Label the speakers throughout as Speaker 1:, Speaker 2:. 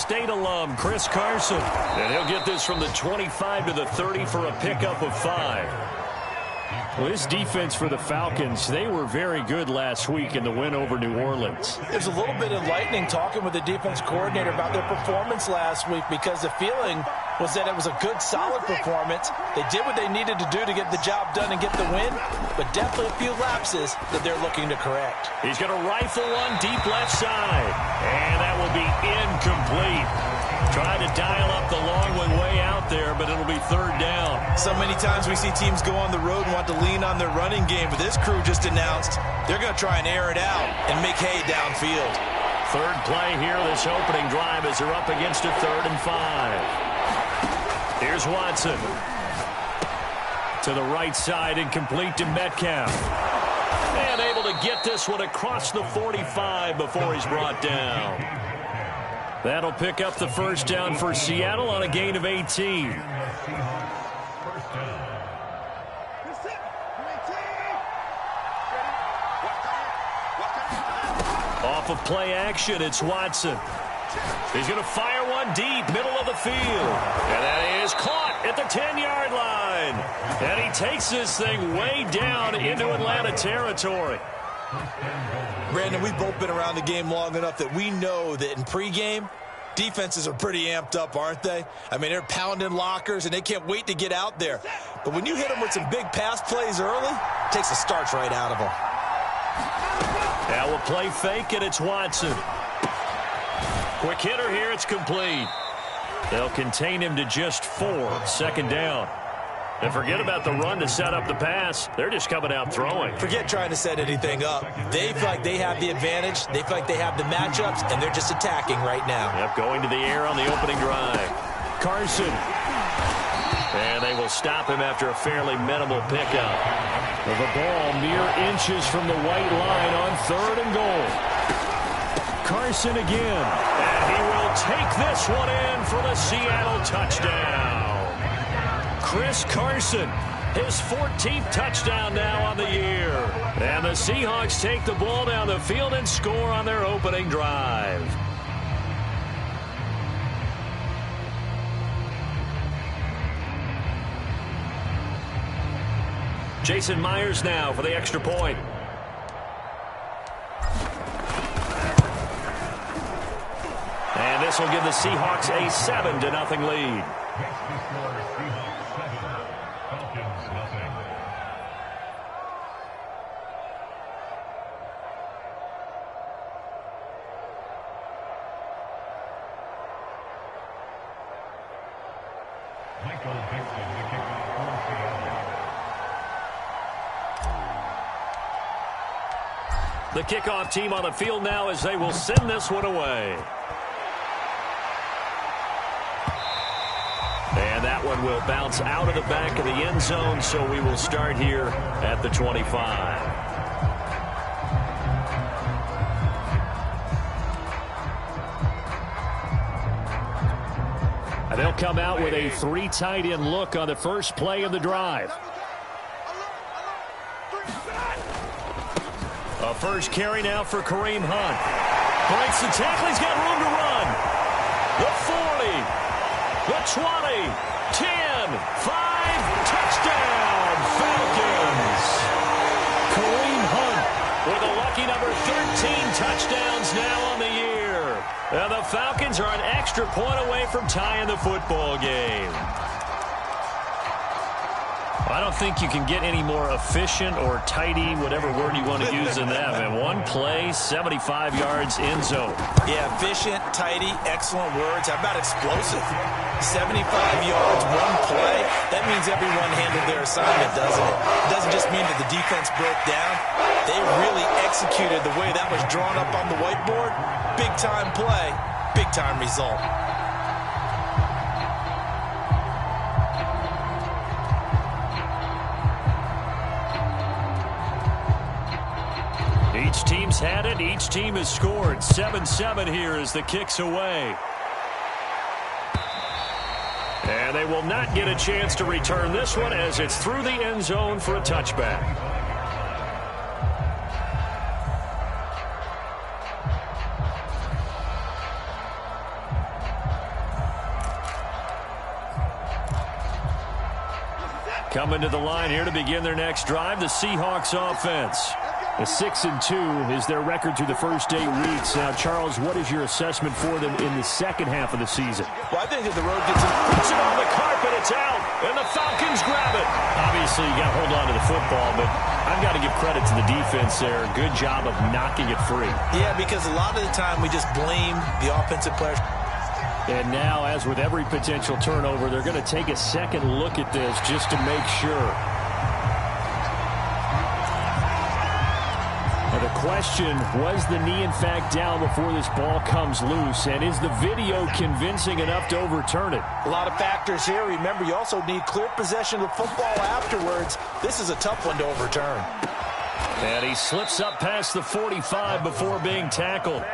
Speaker 1: State alum, Chris Carson. And he'll get this from the 25 to the 30 for a pickup of 5. Well, this defense for the Falcons, they were very good last week in the win over New Orleans.
Speaker 2: There's a little bit enlightening talking with the defense coordinator about their performance last week, because the feeling was that it was a good, solid performance. They did what they needed to do to get the job done and get the win, but definitely a few lapses that they're looking to correct.
Speaker 1: He's going to rifle one deep left side, and that will be incomplete. Trying to dial up the long one way out there, but it'll be 3rd down.
Speaker 2: So many times we see teams go on the road and want to lean on their running game, but this crew just announced they're going to try and air it out and make hay downfield.
Speaker 1: 3rd play here, this opening drive, as they're up against a 3rd and 5. Here's Watson. To the right side, incomplete to Metcalf. And able to get this one across the 45 before he's brought down. That'll pick up the 1st down for Seattle on a gain of 18. Off of play action, it's Watson. He's going to fire one deep, middle of the field. And that is caught at the 10-yard line. And he takes this thing way down into Atlanta territory.
Speaker 2: Brandon, we've both been around the game long enough that we know that in pregame, defenses are pretty amped up, aren't they? I mean, they're pounding lockers, and they can't wait to get out there. But when you hit them with some big pass plays early, it takes the starch right out of them.
Speaker 1: Now we'll play fake, and it's Watson. Quick hitter here, it's complete. They'll contain him to just 4, 2nd down. And forget about the run to set up the pass. They're just coming out throwing.
Speaker 2: Forget trying to set anything up. They feel like they have the advantage. They feel like they have the matchups, and they're just attacking right now.
Speaker 1: Yep, going to the air on the opening drive. Carson. And they will stop him after a fairly minimal pickup. With the ball mere inches from the white line on 3rd and goal. Carson again. And he will take this one in for the Seattle touchdown. Chris Carson, his 14th touchdown now on the year. And the Seahawks take the ball down the field and score on their opening drive. Jason Myers now for the extra point. And this will give the Seahawks a 7-0 lead. The kickoff team on the field now as they will send this one away. And that one will bounce out of the back of the end zone, so we will start here at the 25. And they'll come out with a 3 tight end look on the first play of the drive. A first carry now for Kareem Hunt. Breaks the tackle. He's got room to run. The 40. The 20. 10. 5. Touchdown. Falcons. Kareem Hunt with a lucky number 13 touchdowns now on the year. And the Falcons are an extra point away from tying the football game. I don't think you can get any more efficient or tidy, whatever word you want to use in that. And one play, 75 yards in zone.
Speaker 2: Yeah, efficient, tidy, excellent words. How about explosive? 75 yards, one play. That means everyone handled their assignment, doesn't it? It doesn't just mean that the defense broke down. They really executed the way that was drawn up on the whiteboard. Big-time play, big-time result.
Speaker 1: Each team's had it. Each team has scored. 7-7 here as the kick's away. And they will not get a chance to return this one as it's through the end zone for a touchback. Coming to the line here to begin their next drive, the Seahawks offense. A 6-2 is their record through the first 8 weeks. Now, Charles, what is your assessment for them in the second half of the season?
Speaker 2: Well, I think that the road gets in.
Speaker 1: Puts it on the carpet. It's out. And the Falcons grab it. Obviously, you got to hold on to the football, but I've got to give credit to the defense there. Good job of knocking it free.
Speaker 2: Yeah, because a lot of the time we just blame the offensive players.
Speaker 1: And now, as with every potential turnover, they're going to take a second look at this just to make sure. Now the question, was the knee in fact down before this ball comes loose? And is the video convincing enough to overturn it?
Speaker 2: A lot of factors here. Remember, you also need clear possession of the football afterwards. This is a tough one to overturn.
Speaker 1: And he slips up past the 45 before being tackled.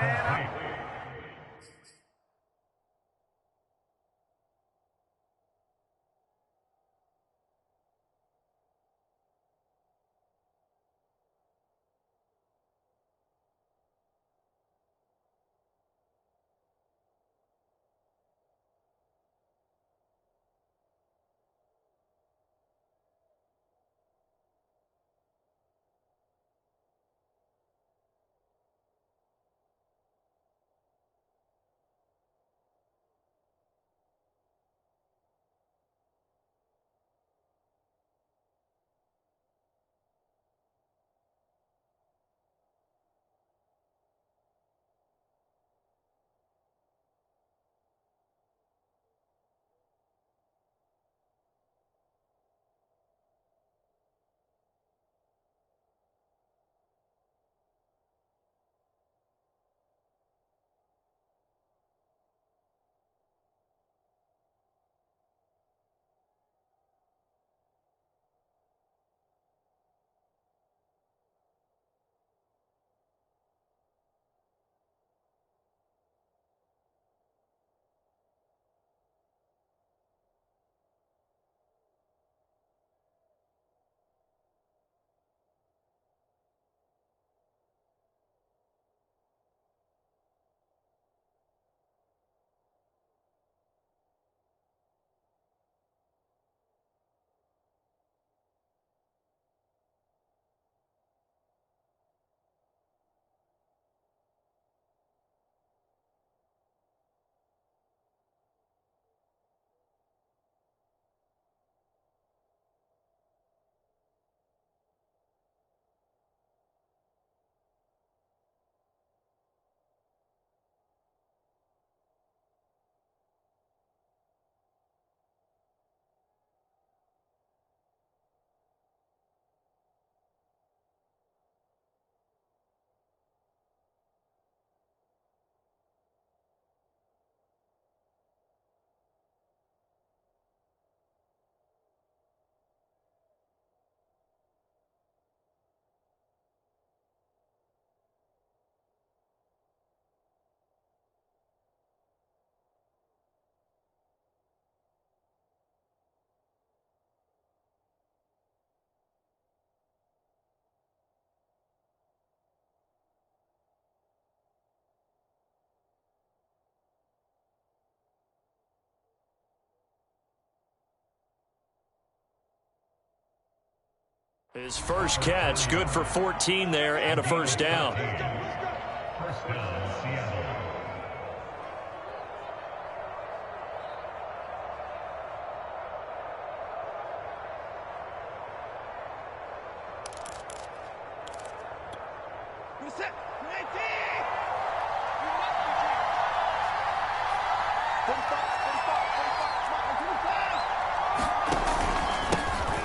Speaker 1: His first catch, good for 14 there and a first down.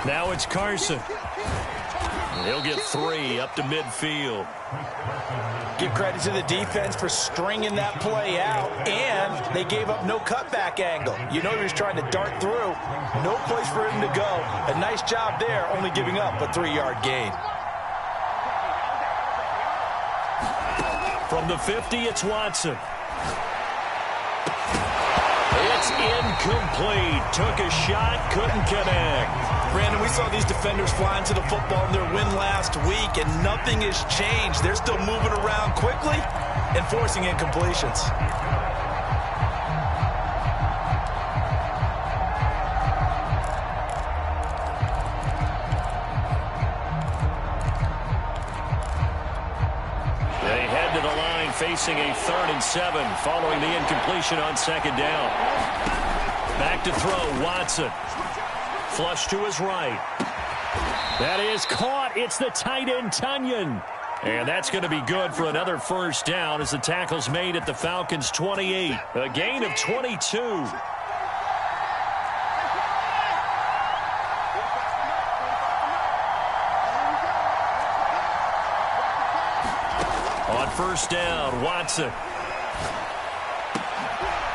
Speaker 1: Now it's Carson. He'll get 3 up to midfield.
Speaker 2: Give credit to the defense for stringing that play out, and they gave up no cutback angle. You know he was trying to dart through. No place for him to go. A nice job there, only giving up a 3-yard gain.
Speaker 1: From the 50, it's Watson. It's incomplete. Took a shot, couldn't connect.
Speaker 2: Brandon, we saw these defenders flying to the football in their win last week, and nothing has changed. They're still moving around quickly and forcing incompletions.
Speaker 1: facing a 3rd and 7 following the incompletion on 2nd down. Back to throw, Watson. Flush to his right. That is caught. It's the tight end, Tunyon. And that's going to be good for another 1st down as the tackle's made at the Falcons' 28. A gain of 22. On 1st down, Watson.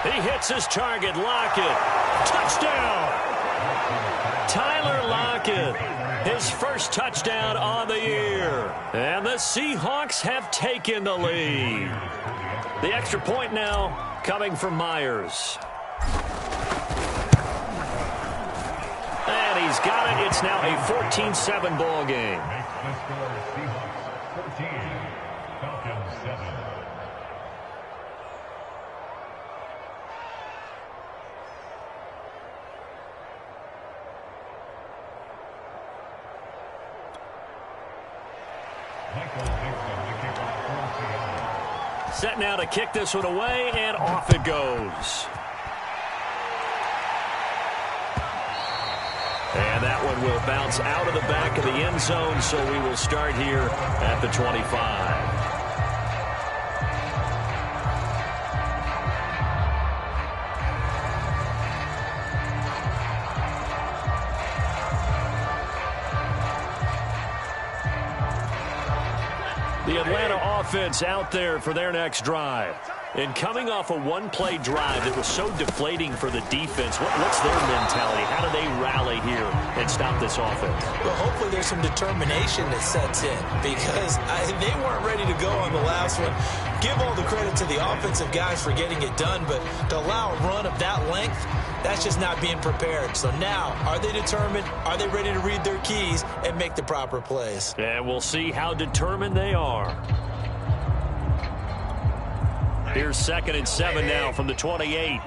Speaker 1: He hits his target, Lockett. Touchdown! Tyler Lockett, his first touchdown on the year. And the Seahawks have taken the lead. The extra point now coming from Myers. And he's got it. It's now a 14-7 ball game. Set now to kick this one away, and off it goes. And that one will bounce out of the back of the end zone, so we will start here at the 25. The Atlanta offense out there for their next drive. And coming off a one-play drive that was so deflating for the defense, what's their mentality? How do they rally here and stop this offense?
Speaker 2: Well, hopefully there's some determination that sets in because they weren't ready to go on the last one. Give all the credit to the offensive guys for getting it done, but to allow a run of that length, that's just not being prepared. So now, are they determined? Are they ready to read their keys and make the proper plays?
Speaker 1: And we'll see how determined they are. Here's 2nd and 7 now from the 28.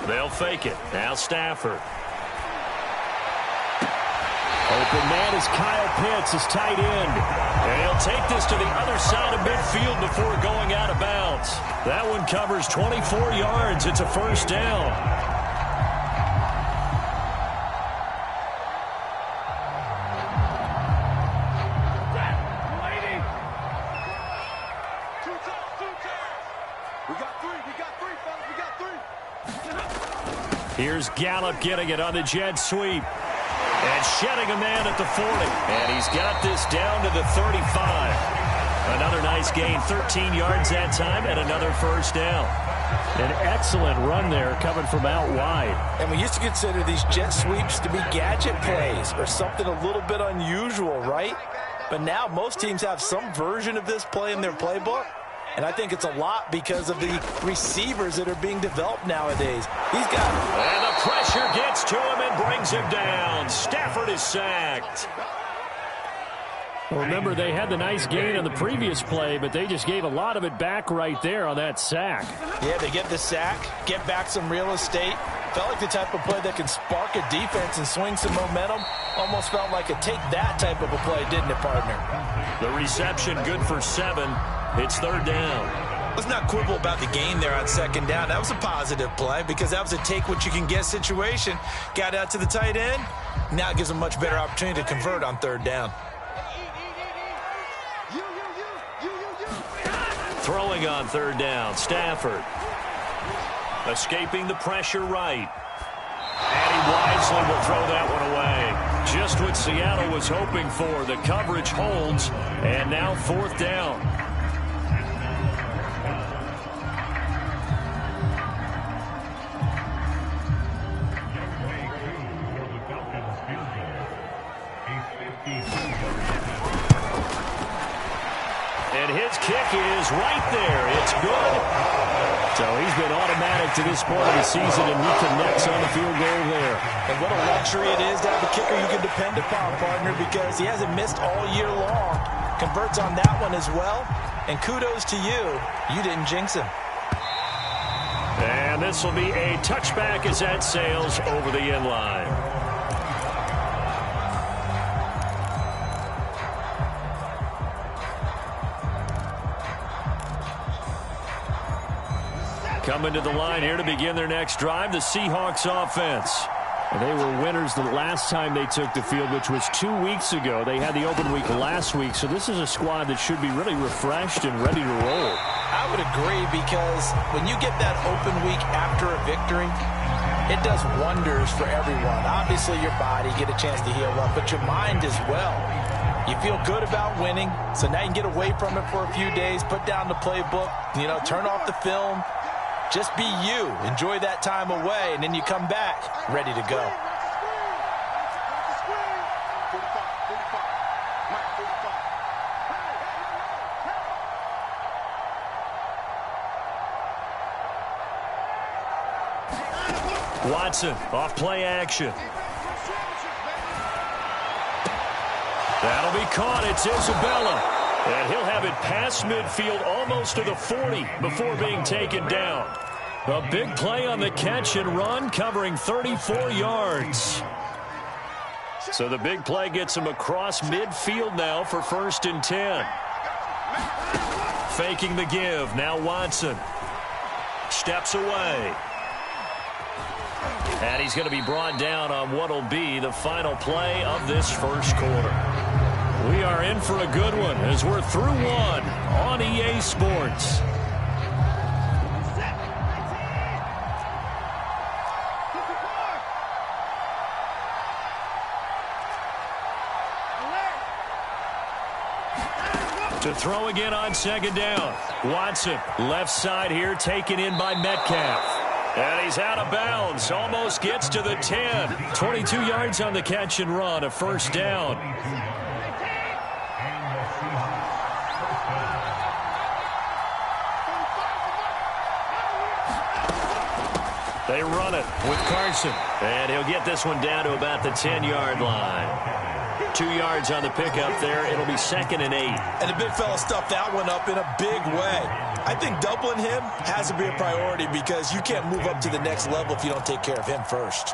Speaker 1: They'll fake it. Now Stafford. Open man is Kyle Pitts, his tight end. And he'll take this to the other side of midfield before going out of bounds. That one covers 24 yards. It's a 1st down. Here's Gallup getting it on the jet sweep. And shedding a man at the 40. And he's got this down to the 35. Another nice gain, 13 yards that time, and another 1st down. An excellent run there coming from out wide.
Speaker 2: And we used to consider these jet sweeps to be gadget plays or something a little bit unusual, right? But now most teams have some version of this play in their playbook. And I think it's a lot because of the receivers that are being developed nowadays. He's got it.
Speaker 1: And the pressure gets to him and brings him down. Stafford is sacked. Well, remember, they had the nice gain on the previous play, but they just gave a lot of it back right there on that sack.
Speaker 2: Yeah, they get the sack, get back some real estate. Felt like the type of play that can spark a defense and swing some momentum. Almost felt like a take that type of a play, didn't it, partner?
Speaker 1: The reception good for 7. It's 3rd down.
Speaker 2: Let's not quibble about the gain there on 2nd down. That was a positive play because that was a take-what-you-can-get situation. Got out to the tight end. Now it gives them a much better opportunity to convert on 3rd down.
Speaker 1: Throwing on 3rd down, Stafford. Escaping the pressure right. And he wisely will throw that one away. Just what Seattle was hoping for. The coverage holds, and now 4th down. And his kick is right there. It's good. So he's been automatic to this point of the season, and he connects on the field goal there.
Speaker 2: And what a luxury it is to have a kicker you can depend upon, partner, because he hasn't missed all year long. Converts on that one as well. And kudos to you. You didn't jinx him.
Speaker 1: And this will be a touchback as that sails over the end line. Coming to the line here to begin their next drive, the Seahawks offense. They were winners the last time they took the field, which was 2 weeks ago. They had the open week last week, so this is a squad that should be really refreshed and ready to roll.
Speaker 2: I would agree, because when you get that open week after a victory, it does wonders for everyone. Obviously, your body, get a chance to heal up, but your mind as well. You feel good about winning, so now you can get away from it for a few days, put down the playbook, turn off the film. Just be you. Enjoy that time away, and then you come back ready to go.
Speaker 1: Watson off play action. That'll be caught. It's Isabella. And he'll have it past midfield almost to the 40 before being taken down. A big play on the catch and run, covering 34 yards. So the big play gets him across midfield now for 1st and 10. Faking the give. Now Watson steps away. And he's going to be brought down on what will be the final play of this first quarter. We are in for a good one as we're through one on EA Sports. To throw again on 2nd down. Watson, left side here, taken in by Metcalf. And he's out of bounds, almost gets to the 10. 22 yards on the catch and run, a 1st down. They run it with Carson. And he'll get this one down to about the 10-yard line. 2 yards on the pickup there. It'll be 2nd and 8.
Speaker 2: And the big fella stuffed that one up in a big way. I think doubling him has to be a priority, because you can't move up to the next level if you don't take care of him first.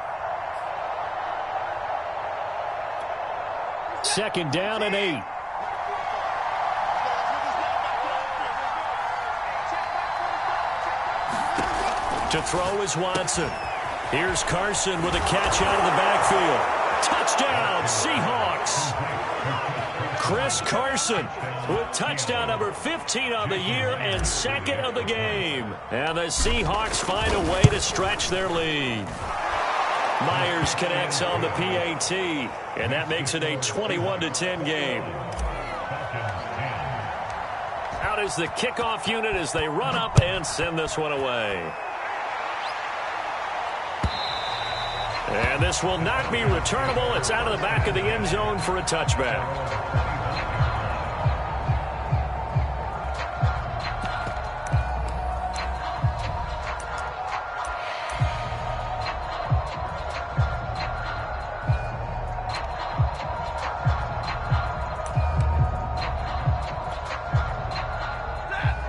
Speaker 1: 2nd down and 8. To throw is Watson. Here's Carson with a catch out of the backfield. Touchdown, Seahawks. Chris Carson with touchdown number 15 on the year and 2nd of the game. And the Seahawks find a way to stretch their lead. Myers connects on the PAT, and that makes it a 21-10 game. Out is the kickoff unit as they run up and send this one away. And this will not be returnable. It's out of the back of the end zone for a touchback.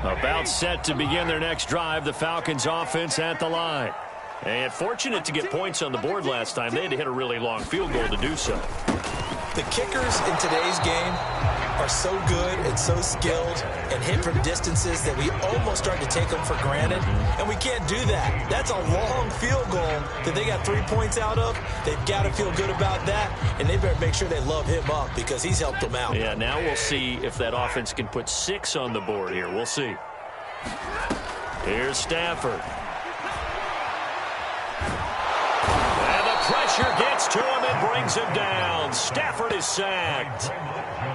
Speaker 1: About set to begin their next drive, the Falcons offense at the line. And fortunate to get points on the board last time. They had to hit a really long field goal to do so.
Speaker 2: The kickers in today's game are so good and so skilled and hit from distances that we almost start to take them for granted. And we can't do that. That's a long field goal that they got 3 points out of. They've got to feel good about that, and they better make sure they love him up, because he's helped them out.
Speaker 1: Yeah, now we'll see if that offense can put 6 on the board here. We'll see. Here's Stafford. Pressure gets to him and brings him down. Stafford is sacked.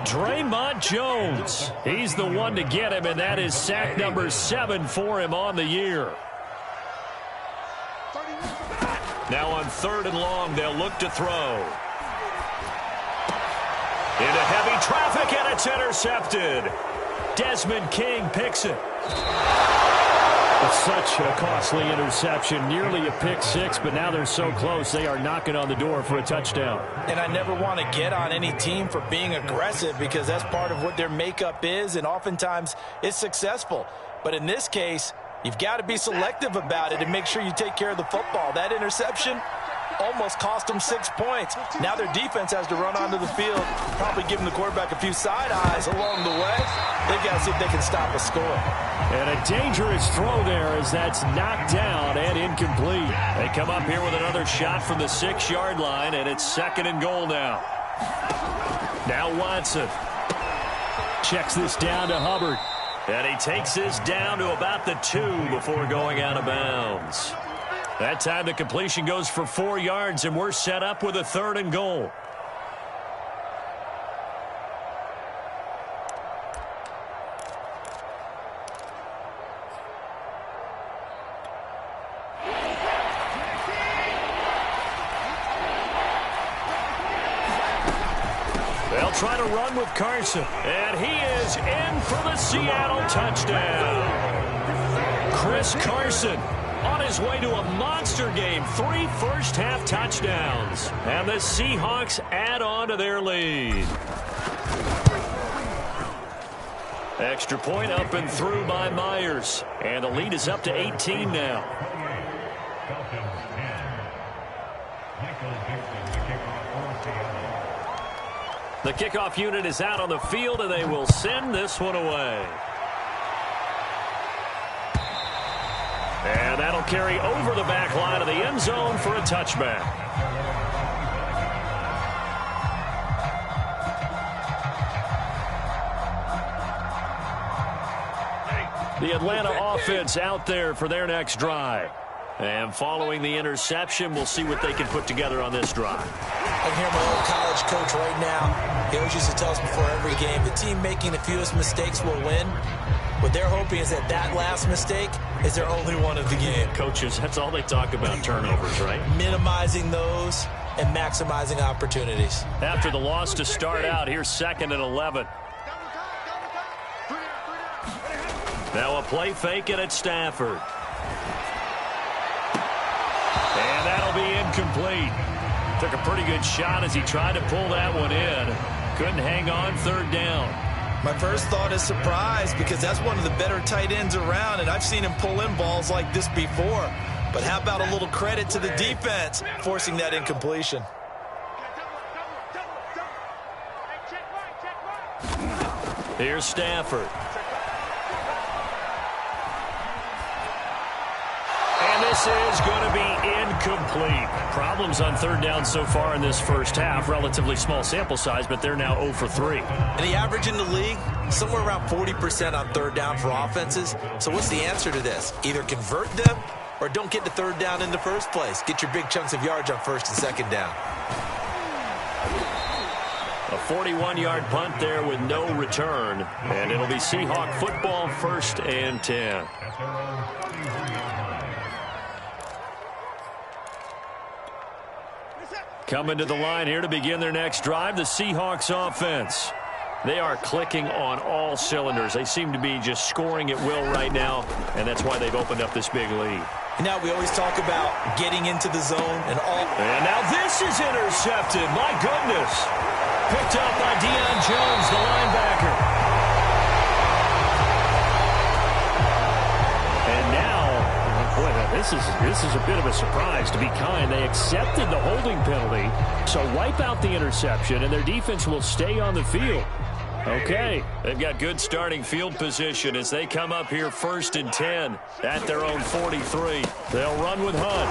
Speaker 1: Draymond Jones, he's the one to get him, and that is sack number 7 for him on the year. Now on 3rd and long, they'll look to throw. Into heavy traffic, and it's intercepted. Desmond King picks it. It's such a costly interception, nearly a pick 6, but now they're so close they are knocking on the door for a touchdown.
Speaker 2: And I never want to get on any team for being aggressive, because that's part of what their makeup is, and oftentimes it's successful. But in this case, you've got to be selective about it and make sure you take care of the football. That interception, Almost cost them 6 points. Now their defense has to run onto the field, probably giving the quarterback a few side eyes along the way. They've got to see if they can stop a score.
Speaker 1: And a dangerous throw there as that's knocked down and incomplete. They come up here with another shot from the 6-yard line, and it's 2nd and goal now. Now Watson checks this down to Hubbard. And he takes this down to about the 2 before going out of bounds. That time the completion goes for 4 yards, and we're set up with a 3rd and goal. They'll try to run with Carson, and he is in for the Seattle touchdown. Chris Carson on his way to a monster game, 3 first-half touchdowns. And the Seahawks add on to their lead. Extra point up and through by Myers. And the lead is up to 18 now. The kickoff unit is out on the field, and they will send this one away. And that'll carry over the back line of the end zone for a touchback. The Atlanta offense out there for their next drive. And following the interception, we'll see what they can put together on this drive.
Speaker 2: I can hear my old college coach right now. He always used to tell us before every game, the team making the fewest mistakes will win. What they're hoping is that that last mistake is their only one of the game.
Speaker 1: Coaches, that's all they talk about, turnovers, right? Minimizing
Speaker 2: those and maximizing opportunities.
Speaker 1: After the loss to start out, here's 2nd and 11. Now a play fake it at Stafford. And that'll be incomplete. Took a pretty good shot as he tried to pull that one in. Couldn't hang on 3rd down.
Speaker 2: My first thought is surprise, because that's one of the better tight ends around, and I've seen him pull in balls like this before. But how about a little credit to the defense forcing that incompletion?
Speaker 1: Here's Stafford. And this is going to be incomplete. Problems on 3rd down so far in this first half. Relatively small sample size, but they're now 0 for 3.
Speaker 2: And the average in the league, somewhere around 40% on 3rd down for offenses. So what's the answer to this? Either convert them or don't get to 3rd down in the first place. Get your big chunks of yards on 1st and 2nd down.
Speaker 1: A 41-yard punt there with no return. And it'll be Seahawk football, 1st and 10. Coming to the line here to begin their next drive, the Seahawks offense. They are clicking on all cylinders. They seem to be just scoring at will right now, and that's why they've opened up this big lead.
Speaker 2: Now, we always talk about getting into the zone and all.
Speaker 1: And now this is intercepted. My goodness. Picked up by Deion Jones, the linebacker. And now, boy, this is a bit of a surprise, to be kind. They accepted the holding penalty, so wipe out the interception, and their defense will stay on the field. Okay, they've got good starting field position as they come up here 1st and 10 at their own 43. They'll run with Hunt.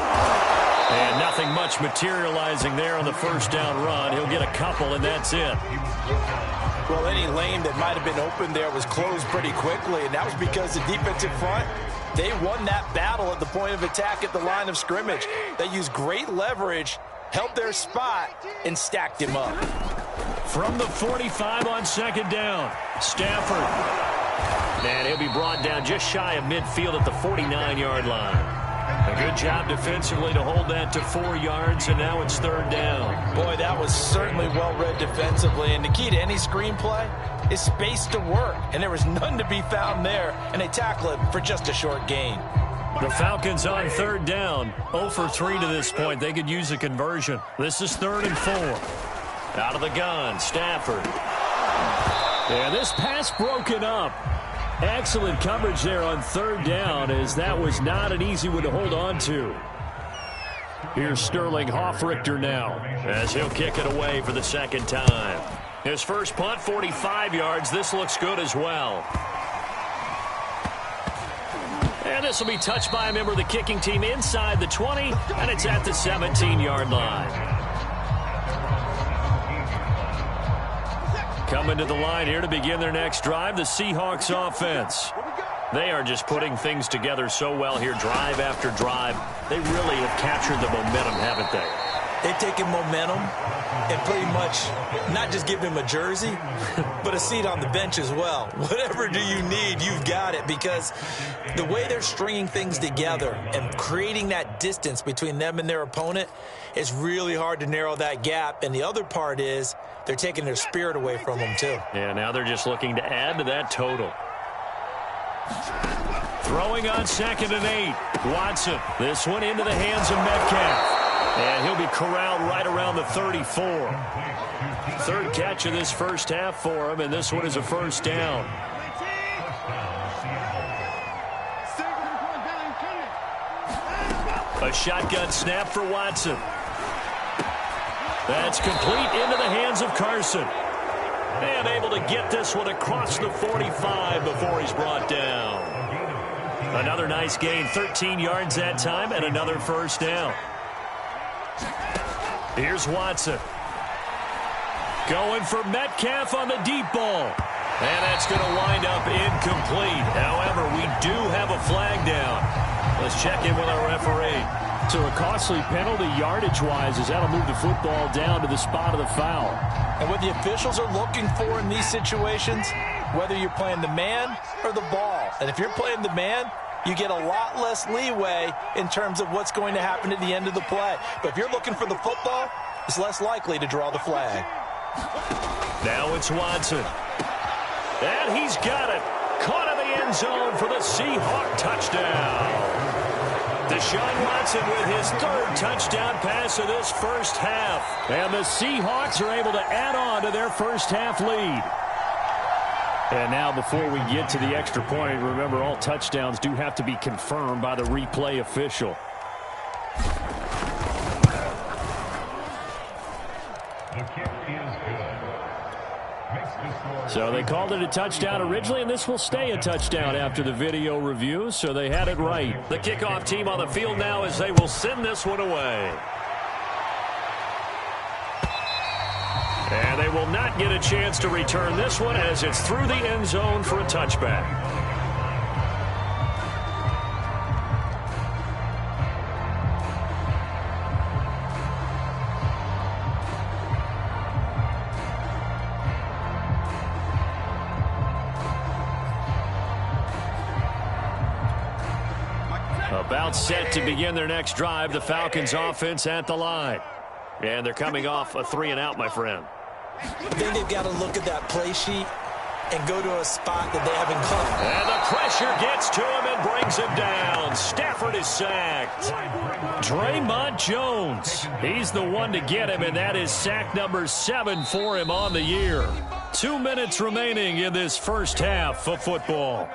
Speaker 1: And nothing much materializing there on the 1st down run. He'll get a couple, and that's it.
Speaker 2: Well, any lane that might have been open there was closed pretty quickly, and that was because the defensive front, they won that battle at the point of attack at the line of scrimmage. They used great leverage, held their spot, and stacked him up.
Speaker 1: From the 45 on 2nd down, Stafford. And he'll be brought down just shy of midfield at the 49-yard line. A good job defensively to hold that to 4 yards, and now it's 3rd down.
Speaker 2: Boy, that was certainly well-read defensively, and the key to any screenplay is space to work, and there was none to be found there, and they tackle it for just a short gain.
Speaker 1: The Falcons on 3rd down, 0 for 3 to this point. They could use a conversion. This is 3rd and 4. Out of the gun, Stafford. And this pass broken up. Excellent coverage there on 3rd down, as that was not an easy one to hold on to. Here's Sterling Hoffrichter now as he'll kick it away for the second time. His first punt, 45 yards. This looks good as well. And this will be touched by a member of the kicking team inside the 20, and it's at the 17-yard line. Coming to the line here to begin their next drive, the Seahawks offense. They are just putting things together so well here, drive after drive. They really have captured the momentum, haven't they?
Speaker 2: They've taken momentum and pretty much not just give him a jersey, but a seat on the bench as well. Whatever do you need, you've got it, because the way they're stringing things together and creating that distance between them and their opponent is really hard to narrow that gap. And the other part is they're taking their spirit away from them, too.
Speaker 1: Yeah, now they're just looking to add to that total. Throwing on 2nd and 8. Watson, this one into the hands of Metcalf. And he'll be corralled right around the 34. Third catch of this first half for him, and this one is a first down. A shotgun snap for Watson. That's complete into the hands of Carson. And able to get this one across the 45 before he's brought down. Another nice gain, 13 yards that time, and another first down. Here's Watson. Going for Metcalf on the deep ball. And that's going to wind up incomplete. However, we do have a flag down. Let's check in with our referee.
Speaker 3: So a costly penalty yardage-wise as that'll move the football down to the spot of the foul.
Speaker 2: And what the officials are looking for in these situations, whether you're playing the man or the ball. And if you're playing the man, you get a lot less leeway in terms of what's going to happen at the end of the play. But if you're looking for the football, it's less likely to draw the flag.
Speaker 1: Now it's Watson. And he's got it. Caught in the end zone for the Seahawk touchdown. Deshaun Watson with his third touchdown pass of this first half.
Speaker 3: And the Seahawks are able to add on to their first half lead. And now before we get to the extra point, remember all touchdowns do have to be confirmed by the replay official.
Speaker 4: The kick is good.
Speaker 3: So they called it a touchdown originally, and this will stay a touchdown after the video review, so they had it right.
Speaker 1: The kickoff team on the field now as they will send this one away. And they will not get a chance to return this one as it's through the end zone for a touchback. About set to begin their next drive, the Falcons offense at the line. And they're coming off a 3-and-out, my friend.
Speaker 2: I think they've got to look at that play sheet and go to a spot that they haven't covered.
Speaker 1: And the pressure gets to him and brings him down. Stafford is sacked.
Speaker 3: Draymond Jones. He's the one to get him, and that is sack number 7 for him on the year. 2 minutes remaining in this first half of football.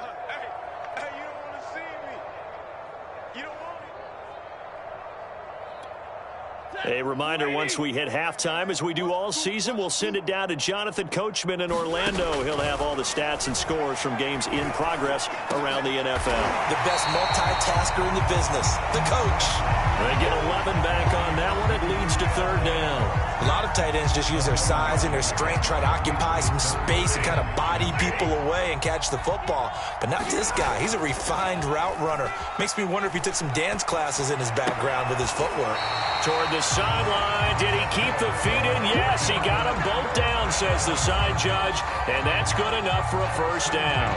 Speaker 1: A reminder, once we hit halftime, as we do all season, we'll send it down to Jonathan Coachman in Orlando. He'll have all the stats and scores from games in progress around the NFL.
Speaker 2: The best multitasker in the business, the coach.
Speaker 1: They get 11 back on that one. It leads to third down.
Speaker 2: A lot of tight ends just use their size and their strength, try to occupy some space and kind of body people away and catch the football. But not this guy. He's a refined route runner. Makes me wonder if he took some dance classes in his background with his footwork.
Speaker 1: Toward the sideline. Did he keep the feet in? Yes, he got them both down, says the side judge. And that's good enough for a first down.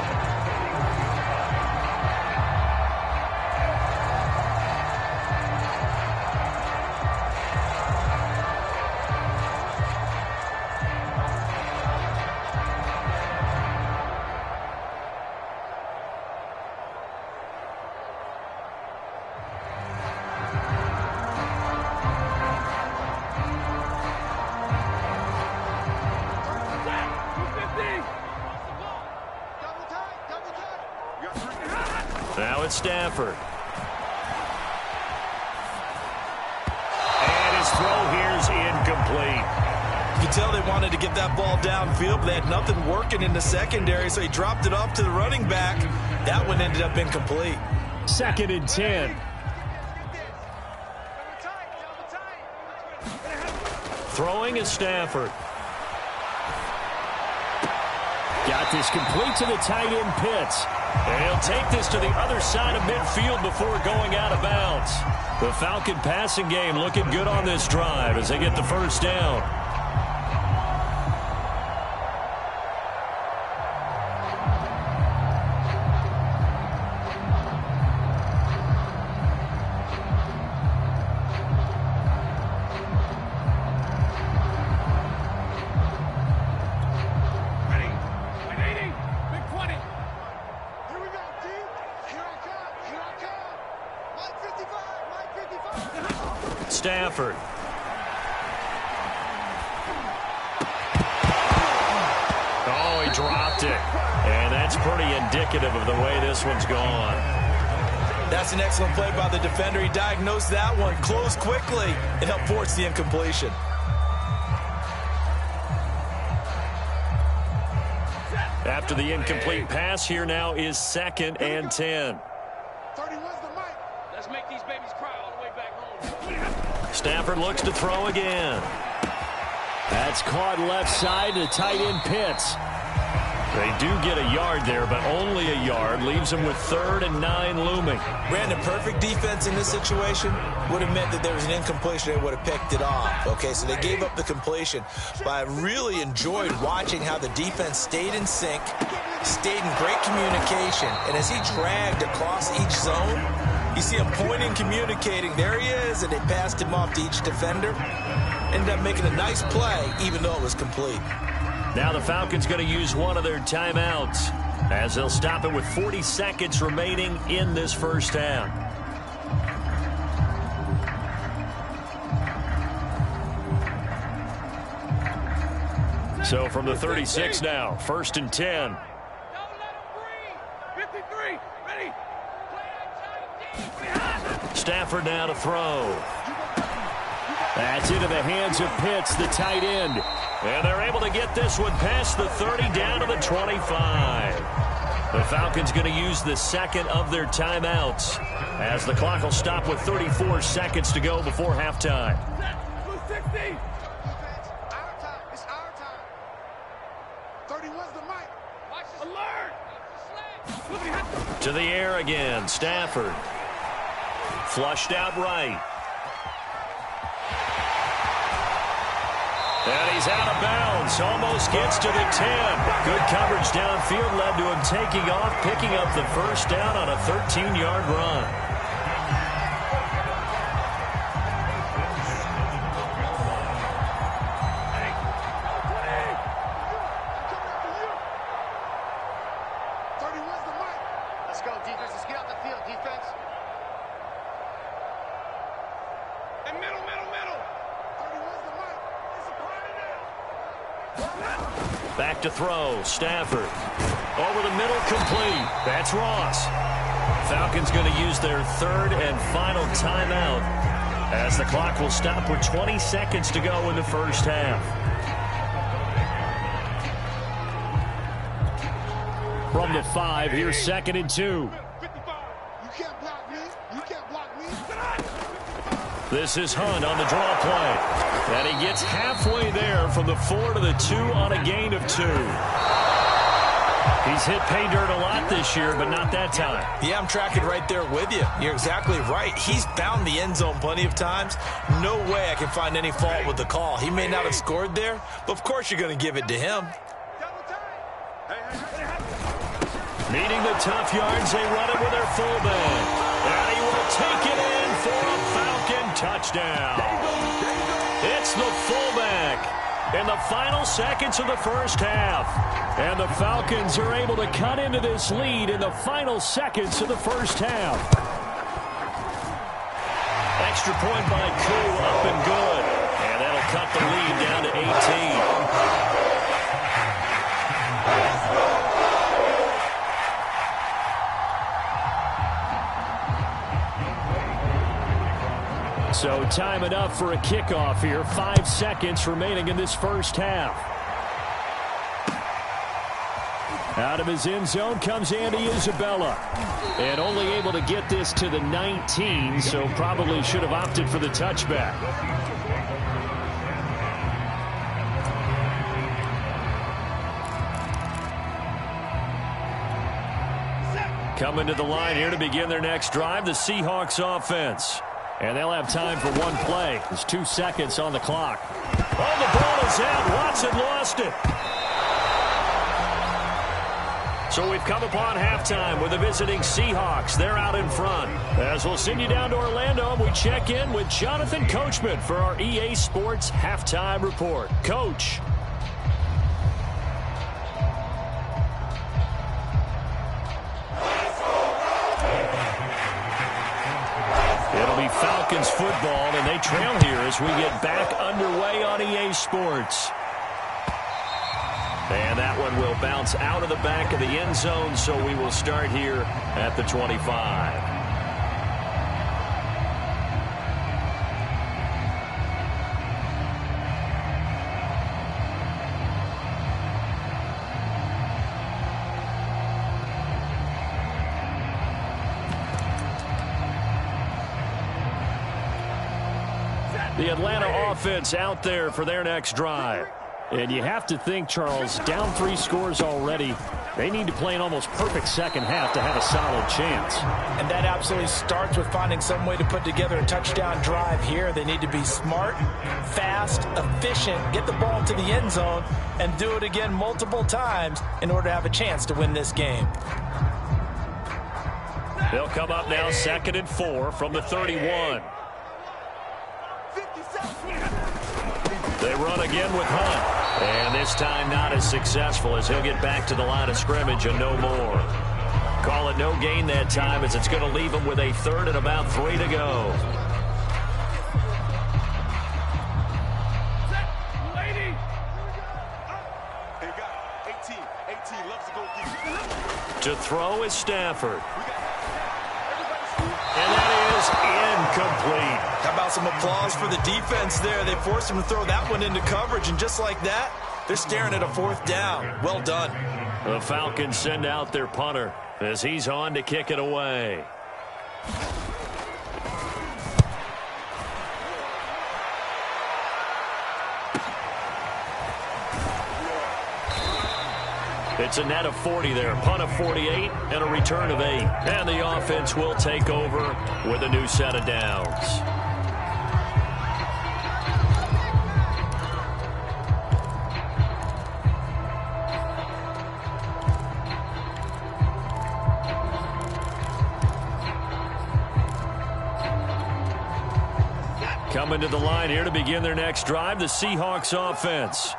Speaker 1: Now it's Stafford.
Speaker 3: incomplete.
Speaker 2: You can tell they wanted to get that ball downfield, but they had nothing working in the secondary, so he dropped it off to the running back. That one ended up incomplete.
Speaker 3: 2nd and 10. Throwing is Stafford. Got this complete to the tight end Pitts. And he'll take this to the other side of midfield before going out of bounds. The Falcon passing game looking good on this drive as they get the first down. Stafford. Oh, he dropped it. And that's pretty indicative of the way this one's gone.
Speaker 2: That's an excellent play by the defender. He diagnosed that one, closed quickly, and helped force the incompletion.
Speaker 3: After the incomplete pass, here now is 2nd and 10.
Speaker 5: Let's make these babies cry all the way back home.
Speaker 3: Stafford looks to throw again. That's caught left side to tight end Pitts. They do get a yard there, but only a yard. Leaves them with 3rd and 9 looming.
Speaker 2: Brandon, perfect defense in this situation would have meant that there was an incompletion. They would have picked it off. Okay, so they gave up the completion. But I really enjoyed watching how the defense stayed in sync, stayed in great communication. And as he dragged across each zone, you see him pointing, communicating. There he is, and they passed him off to each defender. Ended up making a nice play, even though it was complete.
Speaker 3: Now the Falcons going to use one of their timeouts as they'll stop it with 40 seconds remaining in this first half. So from the 36 now, 1st and 10.
Speaker 5: Don't let him breathe. 53, ready.
Speaker 3: Stafford now to throw. That's into the hands of Pitts, the tight end. And they're able to get this one past the 30 down to the 25. The Falcons going to use the 2nd of their timeouts as the clock will stop with 34 seconds to go before halftime.
Speaker 5: Blue 60.
Speaker 6: It's our time. 31's the mic.
Speaker 5: Watch this. Alert.
Speaker 3: To the air again, Stafford. Flushed out right. And he's out of bounds. Almost gets to the 10. Good coverage downfield led to him taking off, picking up the first down on a 13-yard run.
Speaker 6: Let's go, defense. Let's get out the field, defense.
Speaker 5: And middle.
Speaker 6: 31's the mic. It's a party now.
Speaker 3: Back to throw, Stafford. Over the middle, complete. That's Ross. Falcons going to use their 3rd and final timeout as the clock will stop with 20 seconds to go in the first half. From the 5, here's 2nd and 2.
Speaker 6: You can't block me. You can't block me.
Speaker 3: This is Hunt on the draw play. And he gets halfway there from the 4 to the 2 on a gain of 2. He's hit pay dirt a lot this year, but not that time.
Speaker 2: Yeah, I'm tracking right there with you. You're exactly right. He's found the end zone plenty of times. No way I can find any fault with the call. He may not have scored there, but of course you're going to give it to him.
Speaker 3: Needing the tough yards, they run it with their fullback. And he will take it in for a Falcon touchdown. It's the fullback in the final seconds of the first half. And the Falcons are able to cut into this lead in the final seconds of the first half. Extra point by Koo, up and good. And that'll cut the lead down to 18.
Speaker 1: So time enough for a kickoff here. 5 seconds remaining in this first half. Out of his end zone comes Andy Isabella. And only able to get this to the 19, so probably should have opted for the touchback. Coming to the line here to begin their next drive, the Seahawks offense. And they'll have time for one play. There's 2 seconds on the clock. Oh, the ball is out. Watson lost it. So we've come upon halftime with the visiting Seahawks. They're out in front. As we'll send you down to Orlando, and we check in with Jonathan Coachman for our EA Sports Halftime Report. Coach. It'll be Falcons football, and they trail here as we get back underway on EA Sports. And that one will bounce out of the back of the end zone, so we will start here at the 25. The Atlanta offense out there for their next drive. And you have to think, Charles, down 3 scores already. They need to play an almost perfect second half to have a solid chance.
Speaker 2: And that absolutely starts with finding some way to put together a touchdown drive here. They need to be smart, fast, efficient, get the ball to the end zone, and do it again multiple times in order to have a chance to win this game.
Speaker 1: They'll come up now 2nd and 4 from the 31. They run again with Hunt. And this time not as successful as he'll get back to the line of scrimmage and no more. Call it no gain that time as it's going to leave him with a 3rd and about 3 to go. To throw is Stafford. And that is incomplete.
Speaker 2: How about some applause for the defense there? They forced him to throw that one into coverage, and just like that, they're staring at a 4th down. Well done.
Speaker 1: The Falcons send out their punter as he's on to kick it away. It's a net of 40 there, punt of 48, and a return of 8. And the offense will take over with a new set of downs. Coming to the line here to begin their next drive, the Seahawks offense.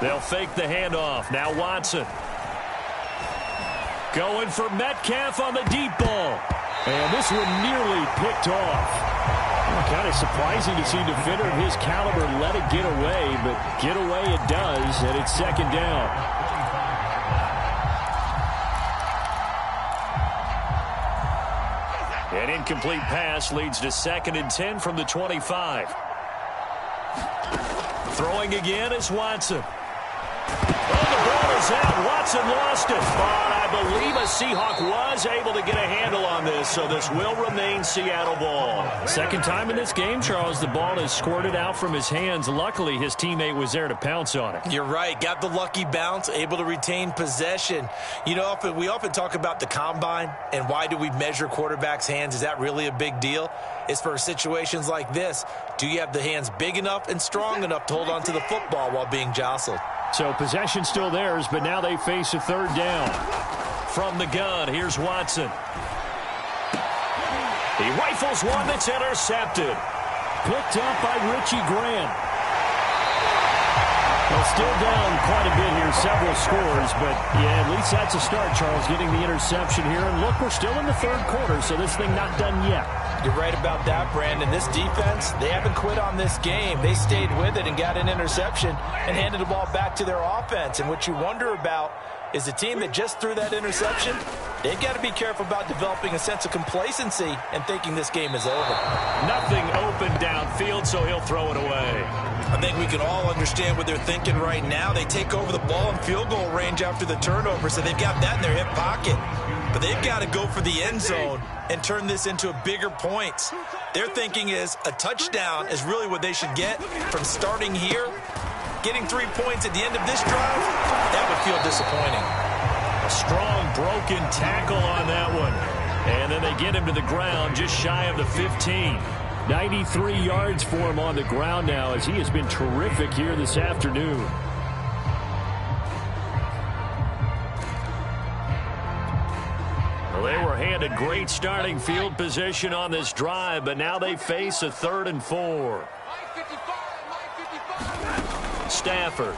Speaker 1: They'll fake the handoff. Now Watson. Going for Metcalf on the deep ball. And this one nearly picked off. Kind of surprising to see a defender of his caliber let it get away, but get away it does, and it's 2nd down. An incomplete pass leads to 2nd and 10 from the 25. Throwing again is Watson. Oh, the ball is out. Watson lost it. But I believe a Seahawk was able to get a handle on this, so this will remain Seattle ball. 2nd time in this game, Charles, the ball is squirted out from his hands. Luckily, his teammate was there to pounce on it.
Speaker 2: You're right. Got the lucky bounce, able to retain possession. You know, we often talk about the combine and why do we measure quarterbacks' hands. Is that really a big deal? It's for situations like this. Do you have the hands big enough and strong enough to hold on to the football while being jostled?
Speaker 1: So possession still theirs, but now they face a 3rd down. From the gun, here's Watson. He rifles one that's intercepted. Picked up by Richie Grant. Well, still down quite a bit here, several scores, but yeah, at least that's a start, Charles, getting the interception here. And look, we're still in the third quarter, so this thing not done yet.
Speaker 2: You're right about that, Brandon. This defense, they haven't quit on this game. They stayed with it and got an interception and handed the ball back to their offense. And what you wonder about is the team that just threw that interception, they've got to be careful about developing a sense of complacency and thinking this game is over.
Speaker 1: Nothing open downfield, so he'll throw it away.
Speaker 2: I think we can all understand what they're thinking right now. They take over the ball in field goal range after the turnover, so they've got that in their hip pocket. But they've got to go for the end zone and turn this into a bigger points. Their thinking is a touchdown is really what they should get from starting here. Getting 3 points at the end of this drive, that would feel disappointing.
Speaker 1: A strong broken tackle on that one. And then they get him to the ground just shy of the 15. 93 yards for him on the ground now as he has been terrific here this afternoon. Well, they were handed great starting field position on this drive, but now they face a 3rd and 4. Stafford.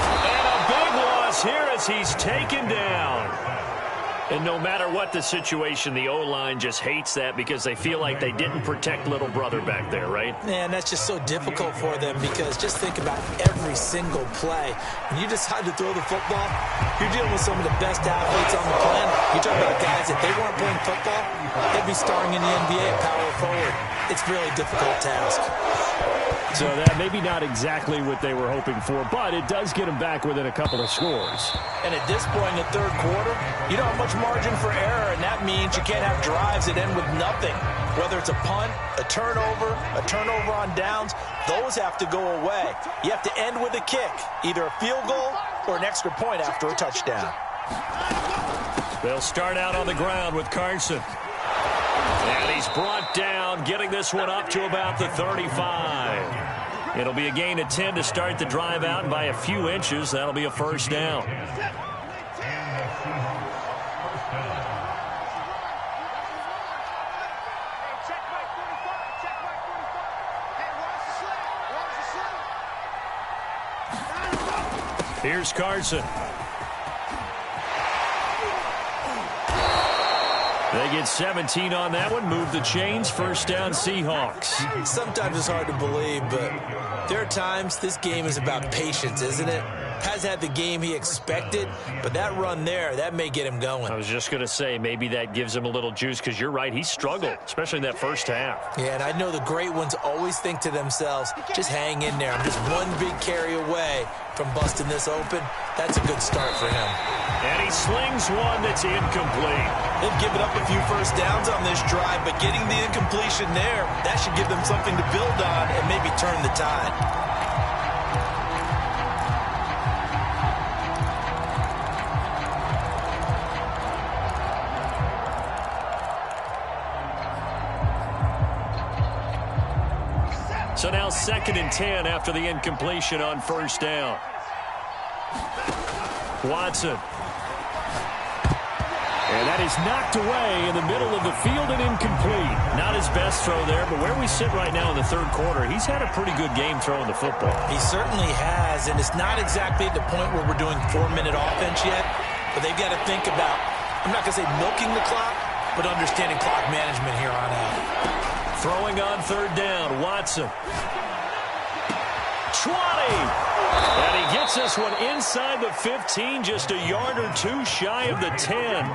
Speaker 1: And a big loss here as he's taken down. And no matter what the situation, the O-line just hates that because they feel like they didn't protect little brother back there, right?
Speaker 2: Man, that's just so difficult for them because just think about every single play. When you decide to throw the football, you're dealing with some of the best athletes on the planet. You talk about guys, if they weren't playing football, they'd be starring in the NBA at power forward. It's a really difficult task.
Speaker 1: So that maybe not exactly what they were hoping for, but it does get them back within a couple of scores.
Speaker 2: And at this point in the third quarter, you don't have much margin for error, and that means you can't have drives that end with nothing. Whether it's a punt, a turnover on downs, those have to go away. You have to end with a kick, either a field goal or an extra point after a touchdown.
Speaker 1: They'll start out on the ground with Carson. And he's brought down, getting this one up to about the 35. It'll be a gain of 10 to start the drive out, and by a few inches, that'll be a first down. Here's Carson. They get 17 on that one. Move the chains. First down, Seahawks.
Speaker 2: Sometimes it's hard to believe, but there are times this game is about patience, isn't it? Has had the game he expected, but that run there, that may get him going.
Speaker 1: I was just going to say, maybe that gives him a little juice, because you're right, he struggled, especially in that first half.
Speaker 2: Yeah, and I know the great ones always think to themselves, just hang in there. I'm just one big carry away from busting this open. That's a good start for him.
Speaker 1: And he slings one that's incomplete.
Speaker 2: They've given up a few first downs on this drive, but getting the incompletion there, that should give them something to build on and maybe turn the tide.
Speaker 1: So now 2nd and 10 after the incompletion on first down. Watson. And that is knocked away in the middle of the field and incomplete. Not his best throw there, but where we sit right now in the third quarter, he's had a pretty good game throwing the football.
Speaker 2: He certainly has, and it's not exactly at the point where we're doing 4-minute offense yet, but they've got to think about, I'm not going to say milking the clock, but understanding clock management here on out.
Speaker 1: Throwing on third down, Watson. 20! And he gets this one inside the 15, just a yard or two shy of the 10.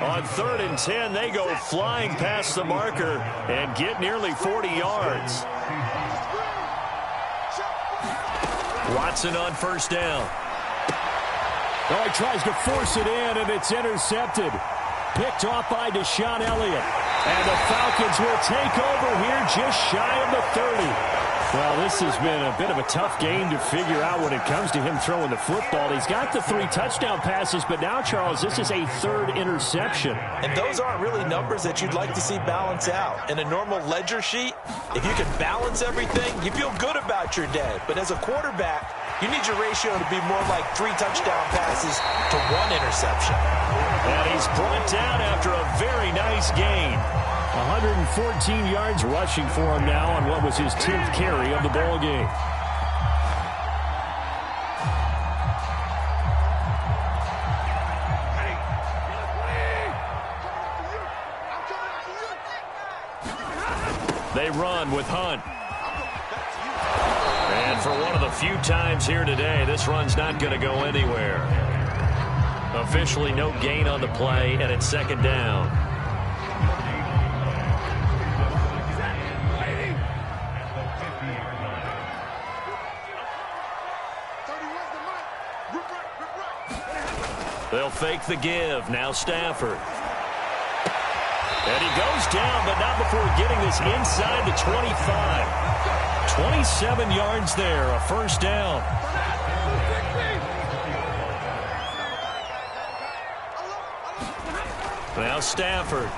Speaker 1: On 3rd and 10, they go flying past the marker and get nearly 40 yards. Watson on first down. Oh, he tries to force it in, and it's intercepted. Picked off by Deshaun Elliott. And the Falcons will take over here just shy of the 30. Well, this has been a bit of a tough game to figure out when it comes to him throwing the football. He's got the 3 touchdown passes, but now, Charles, this is a 3rd interception.
Speaker 2: And those aren't really numbers that you'd like to see balance out. In a normal ledger sheet, if you can balance everything, you feel good about your day. But as a quarterback, you need your ratio to be more like 3 touchdown passes to 1 interception.
Speaker 1: And he's brought down after a very nice gain. 114 yards rushing for him now on what was his 10th carry of the ball game. They run with Hunt. And for one of the few times here today, this run's not going to go anywhere. Officially no gain on the play, and it's second down. They'll fake the give. Now Stafford. And he goes down, but not before getting this inside the 25. 27 yards there, a first down. Now Stafford.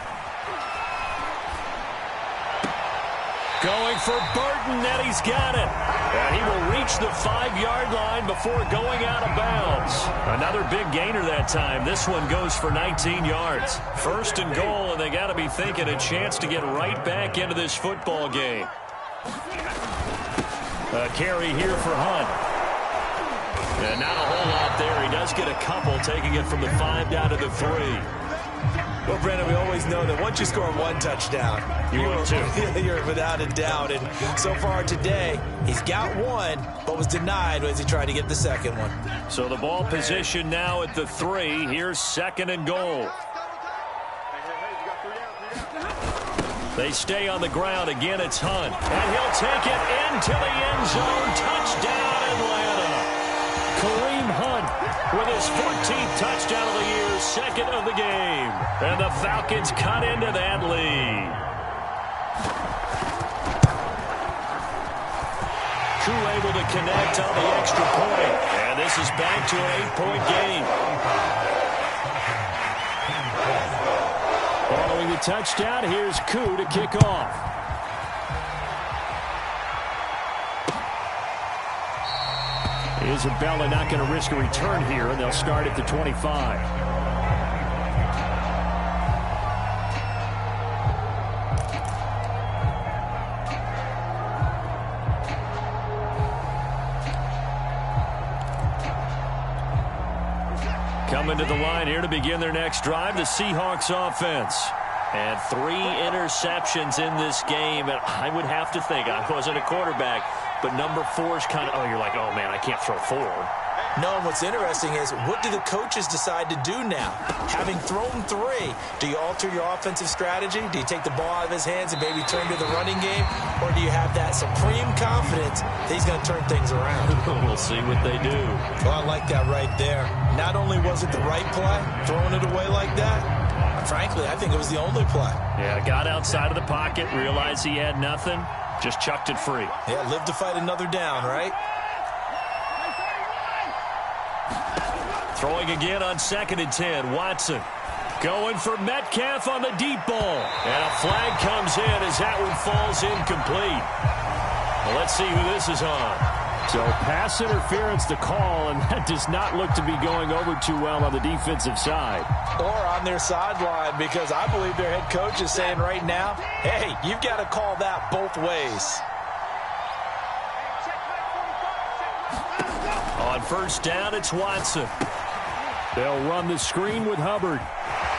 Speaker 1: Going for Burton, and he's got it. And he will reach the 5-yard line before going out of bounds. Another big gainer that time. This one goes for 19 yards. First and goal, and they got to be thinking a chance to get right back into this football game. A carry here for Hunt. And not a whole lot there. He does get a couple, taking it from the 5 down to the 3.
Speaker 2: Well, Brandon, we always know that once you score one touchdown, you're without a doubt. And so far today, he's got one, but was denied as he tried to get the second one.
Speaker 1: So the ball position now at the 3. Here's second and goal. They stay on the ground. Again, it's Hunt. And he'll take it into the end zone. Touchdown, Atlanta. Kareem Hunt with his 14th touchdown of the year, second of the game. And the Falcons cut into that lead. Crew able to connect on the extra point. And this is back to an 8-point game. Following the touchdown, here's Koo to kick off. Isabella not going to risk a return here, and they'll start at the 25. Coming to the line here to begin their next drive, the Seahawks offense. And 3 interceptions in this game. And I would have to think, I wasn't a quarterback, but number 4 is kind of, you're like, oh, man, I can't throw 4.
Speaker 2: No, and what's interesting is, what do the coaches decide to do now? Having thrown 3, do you alter your offensive strategy? Do you take the ball out of his hands and maybe turn to the running game? Or do you have that supreme confidence that he's going to turn things around?
Speaker 1: We'll see what they do.
Speaker 2: Well, I like that right there. Not only was it the right play, throwing it away like that, frankly, I think it was the only play.
Speaker 1: Yeah, got outside of the pocket, realized he had nothing, just chucked it free.
Speaker 2: Yeah, live to fight another down, right?
Speaker 1: Throwing again on 2nd and 10, Watson. Going for Metcalf on the deep ball. And a flag comes in as that one falls incomplete. Well, let's see who this is on. So pass interference to call, and that does not look to be going over too well on the defensive side.
Speaker 2: Or on their sideline, because I believe their head coach is saying right now, hey, you've got to call that both ways.
Speaker 1: On first down, it's Watson. They'll run the screen with Hubbard.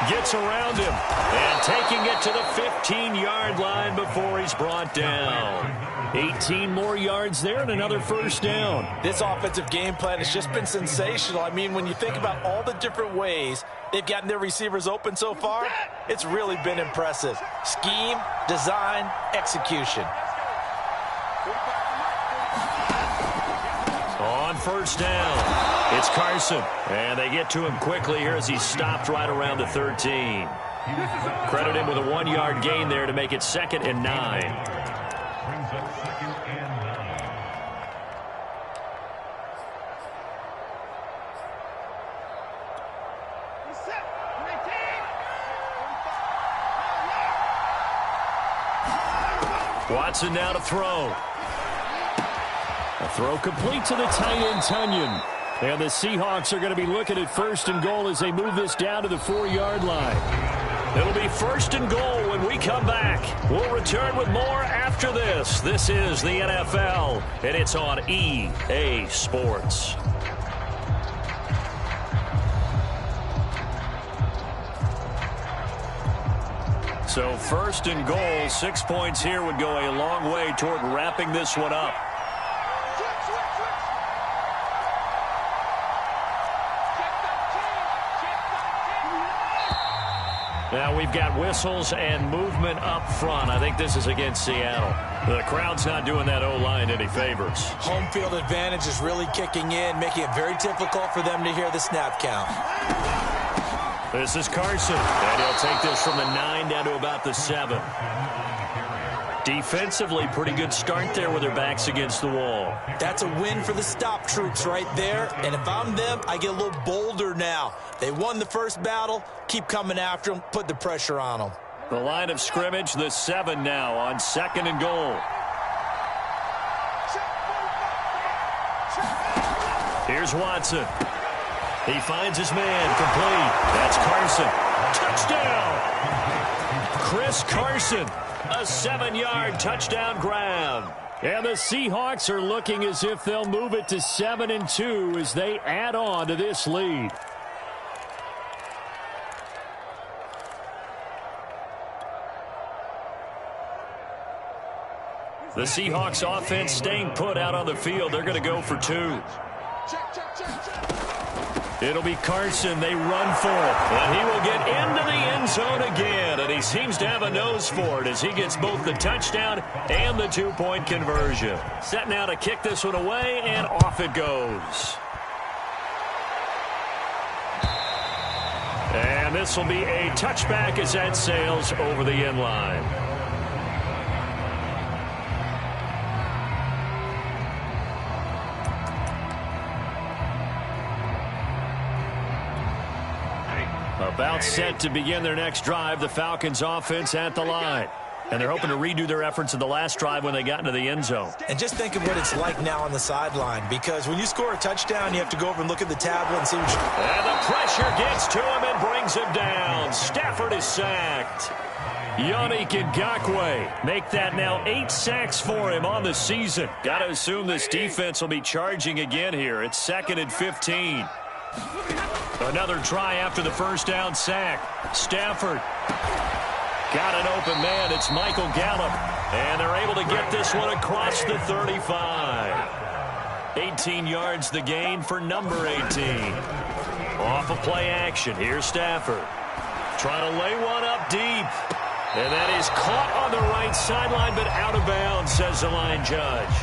Speaker 1: Gets around him. And taking it to the 15-yard line before he's brought down. 18 more yards there and another first down.
Speaker 2: This offensive game plan has just been sensational. I mean, when you think about all the different ways they've gotten their receivers open so far, it's really been impressive. Scheme, design, execution.
Speaker 1: On first down, it's Carson. And they get to him quickly here as he's stopped right around the 13. Credit him with a 1-yard gain there to make it 2nd and 9.
Speaker 4: Brings up 2nd and 9.
Speaker 1: Watson now to throw. A throw complete to the tight end, Tunyon. And the Seahawks are going to be looking at 1st and goal as they move this down to the 4-yard line. It'll be 1st and goal when we come back. We'll return with more after this. This is the NFL, and it's on EA Sports. So first and goal, 6 points here would go a long way toward wrapping this one up. Now we've got whistles and movement up front. I think this is against Seattle. The crowd's not doing that O-line any favors.
Speaker 2: Home field advantage is really kicking in, making it very difficult for them to hear the snap count.
Speaker 1: This is Carson, and he'll take this from the 9 down to about the 7. Defensively, pretty good start there with their backs against the wall.
Speaker 2: That's a win for the stop troops right there, and if I'm them, I get a little bolder now. They won the first battle, keep coming after them, put the pressure on them.
Speaker 1: The line of scrimmage, the 7 now on 2nd and goal. Here's Watson. He finds his man, complete. That's Carson. Touchdown! Chris Carson, a 7-yard touchdown grab. And the Seahawks are looking as if they'll move it to 7-2 as they add on to this lead. The Seahawks offense staying put out on the field. They're going to go for 2. It'll be Carson. They run for it. And he will get into the end zone again. And he seems to have a nose for it as he gets both the touchdown and the 2-point conversion. Set now to kick this one away, and off it goes. And this will be a touchback as that sails over the end line. About set to begin their next drive, the Falcons offense at the line. And they're hoping to redo their efforts in the last drive when they got into the end zone.
Speaker 2: And just think of what it's like now on the sideline, because when you score a touchdown, you have to go over and look at the tablet and see what you...
Speaker 1: And the pressure gets to him and brings him down. Stafford is sacked. Yannick Ngakoue make that now 8 sacks for him on the season. Got to assume this defense will be charging again here. It's 2nd and 15. Another try after the first down sack. Stafford got an open man. It's Michael Gallup. And they're able to get this one across the 35. 18 yards the gain for number 18. Off of play action. Here's Stafford. Trying to lay one up deep. And that is caught on the right sideline, but out of bounds, says the line judge.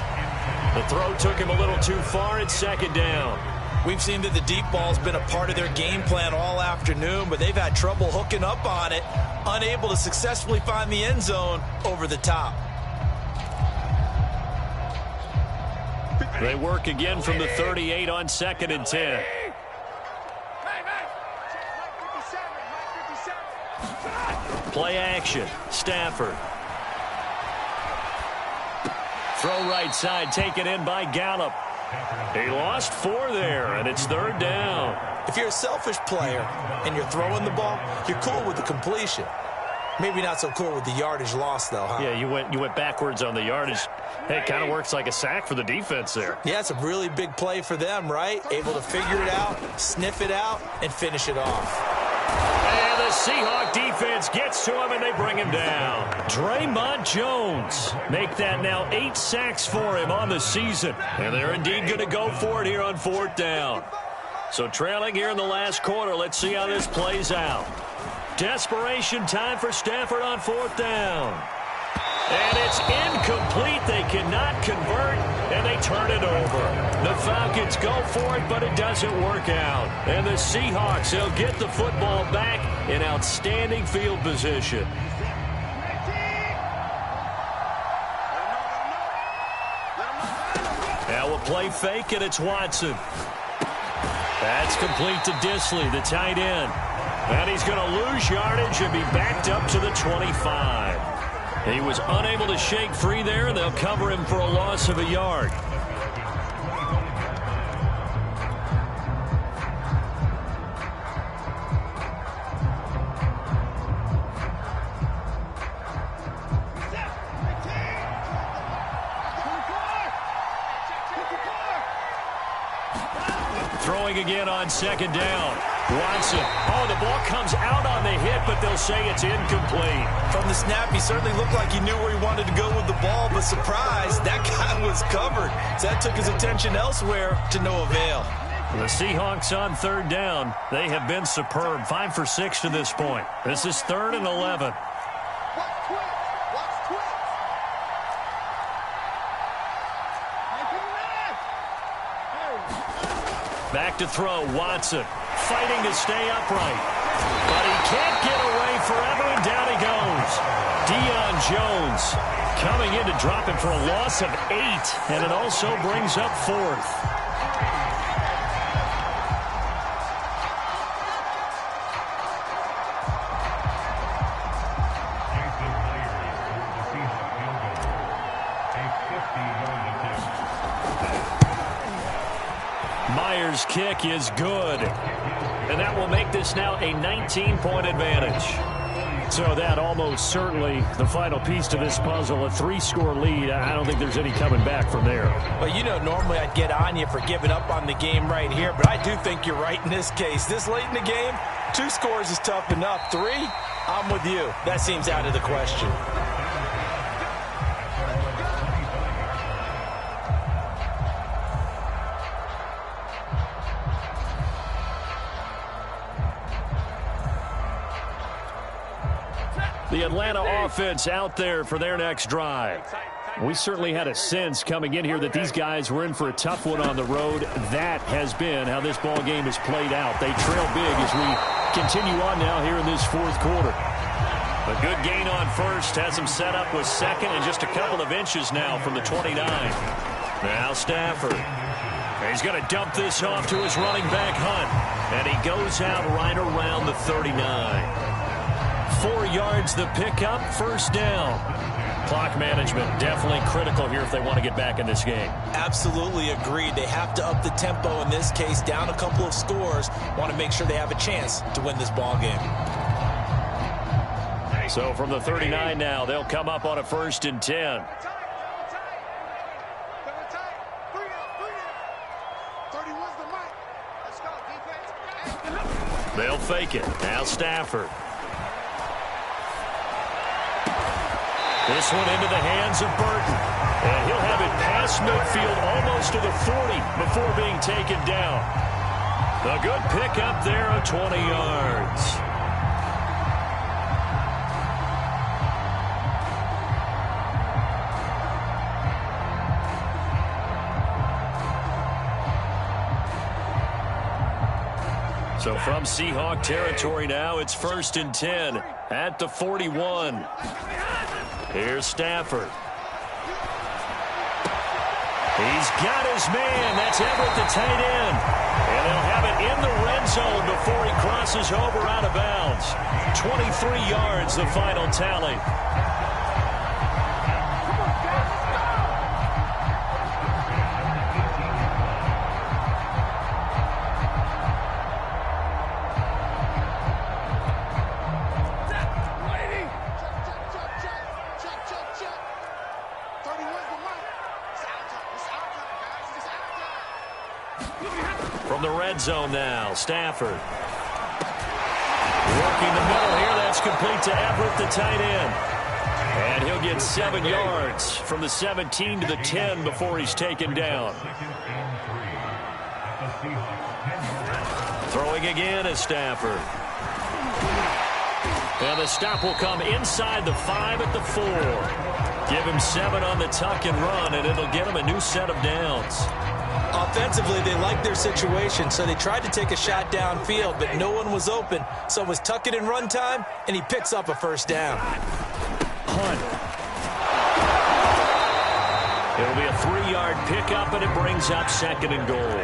Speaker 1: The throw took him a little too far. It's 2nd down.
Speaker 2: We've seen that the deep ball's been a part of their game plan all afternoon, but they've had trouble hooking up on it, unable to successfully find the end zone over the top.
Speaker 1: They work again from the 38 on 2nd and 10. Play action. Stafford. Throw right side, taken in by Gallup. He lost 4 there, and it's 3rd down.
Speaker 2: If you're a selfish player and you're throwing the ball, you're cool with the completion. Maybe not so cool with the yardage loss, though, huh?
Speaker 1: Yeah, you went backwards on the yardage. Hey, it kind of works like a sack for the defense there.
Speaker 2: Yeah, it's a really big play for them, right? Able to figure it out, sniff it out, and finish it off.
Speaker 1: And the Seahawk defense gets to him, and they bring him down. Draymond Jones make that now 8 sacks for him on the season. And they're indeed going to go for it here on 4th down. So trailing here in the last quarter, let's see how this plays out. Desperation time for Stafford on 4th down. And it's incomplete. They cannot convert, and they turn it over. The Falcons go for it, but it doesn't work out. And the Seahawks, they'll get the football back in outstanding field position. Now we'll play fake, and it's Watson. That's complete to Disley, the tight end. And he's going to lose yardage and be backed up to the 25. He was unable to shake free there, and they'll cover him for a loss of a yard. throwing again on second down. Watson. Oh, the ball comes out on the hit, but they'll say it's incomplete.
Speaker 2: From the snap, he certainly looked like he knew where he wanted to go with the ball, but surprise, that guy was covered. So that took his attention elsewhere to no avail.
Speaker 1: The Seahawks on third down. They have been superb. 5 for 6 to this point. This is 3rd and 11. Back to throw, Watson. Fighting to stay upright. But he can't get away forever, and down he goes. Deion Jones coming in to drop him for a loss of 8, and it also brings up 4th. Myers' kick is good. And that will make this now a 19-point advantage. So that almost certainly the final piece to this puzzle, a 3-score lead. I don't think there's any coming back from there.
Speaker 2: Well, you know, normally I'd get on you for giving up on the game right here, but I do think you're right in this case. This late in the game, 2 scores is tough enough. 3, I'm with you. That seems out of the question.
Speaker 1: The Atlanta offense out there for their next drive. We certainly had a sense coming in here that these guys were in for a tough one on the road. That has been how this ball game has played out. They trail big as we continue on now here in this 4th quarter. A good gain on first has them set up with second and just a couple of inches now from the 29. Now Stafford. He's going to dump this off to his running back, Hunt. And he goes out right around the 39. 4 yards the pickup, 1st down. Clock management definitely critical here if they want to get back in this game.
Speaker 2: Absolutely agreed. They have to up the tempo in this case, down a couple of scores. Want to make sure they have a chance to win this ball game.
Speaker 1: So from the 39 now, they'll come up on a 1st and 10. They'll fake it. Now Stafford. This one into the hands of Burton. And he'll have it past midfield almost to the 40 before being taken down. A good pickup there of 20 yards. So from Seahawk territory now, it's 1st and 10 at the 41. Here's Stafford. He's got his man. That's Everett, the tight end. And they'll have it in the red zone before he crosses over out of bounds. 23 yards, the final tally. From the red zone now, Stafford. Working the middle here, that's complete to Everett, the tight end. And he'll get 7 yards from the 17 to the 10 before he's taken down. Throwing again is Stafford. And the stop will come inside the 5 at the 4. Give him 7 on the tuck and run, and it'll get him a new set of downs.
Speaker 2: Offensively, they liked their situation, so they tried to take a shot downfield, but no one was open. So it was tuck it and run time, and he picks up a 1st down.
Speaker 1: Hunt. It'll be a 3-yard pickup, and it brings up 2nd and goal.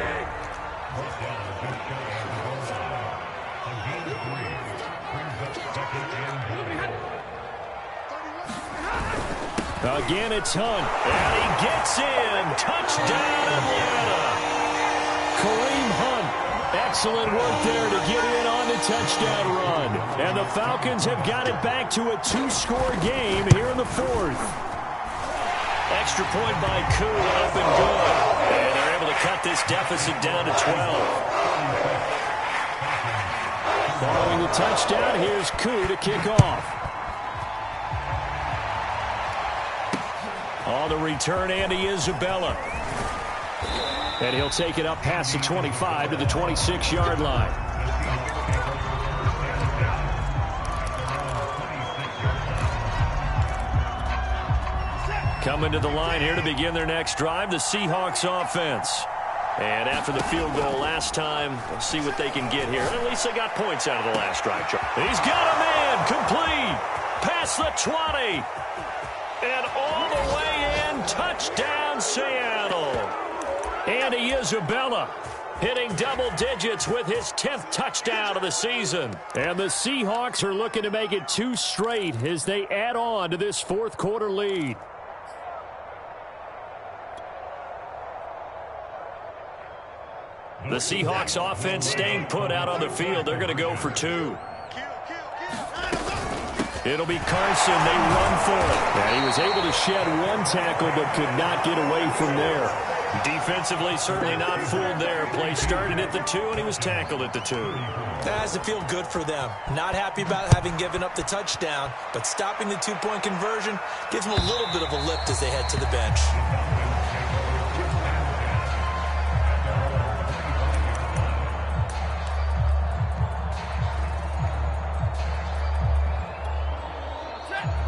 Speaker 1: Again, it's Hunt, and he gets in. Touchdown, Atlanta. Kareem Hunt, excellent work there to get in on the touchdown run. And the Falcons have got it back to a 2-score game here in the 4th. Extra point by Koo, up and good. And they're able to cut this deficit down to 12. Following the touchdown, here's Koo to kick off. On the return, Andy Isabella. And he'll take it up past the 25 to the 26-yard line. Coming to the line here to begin their next drive, the Seahawks offense. And after the field goal last time, we'll see what they can get here. At least they got points out of the last drive. He's got a man complete past the 20. And all the way in, touchdown Seattle. Andy Isabella hitting double digits with his 10th touchdown of the season. And the Seahawks are looking to make it 2 straight as they add on to this fourth quarter lead. The Seahawks offense staying put out on the field. They're going to go for 2. It'll be Carson. They run for it. And he was able to shed 1 tackle but could not get away from there. Defensively, certainly not fooled there. Play started at the 2, and he was tackled at the 2.
Speaker 2: That has to feel good for them. Not happy about having given up the touchdown, but stopping the 2-point conversion gives them a little bit of a lift as they head to the bench.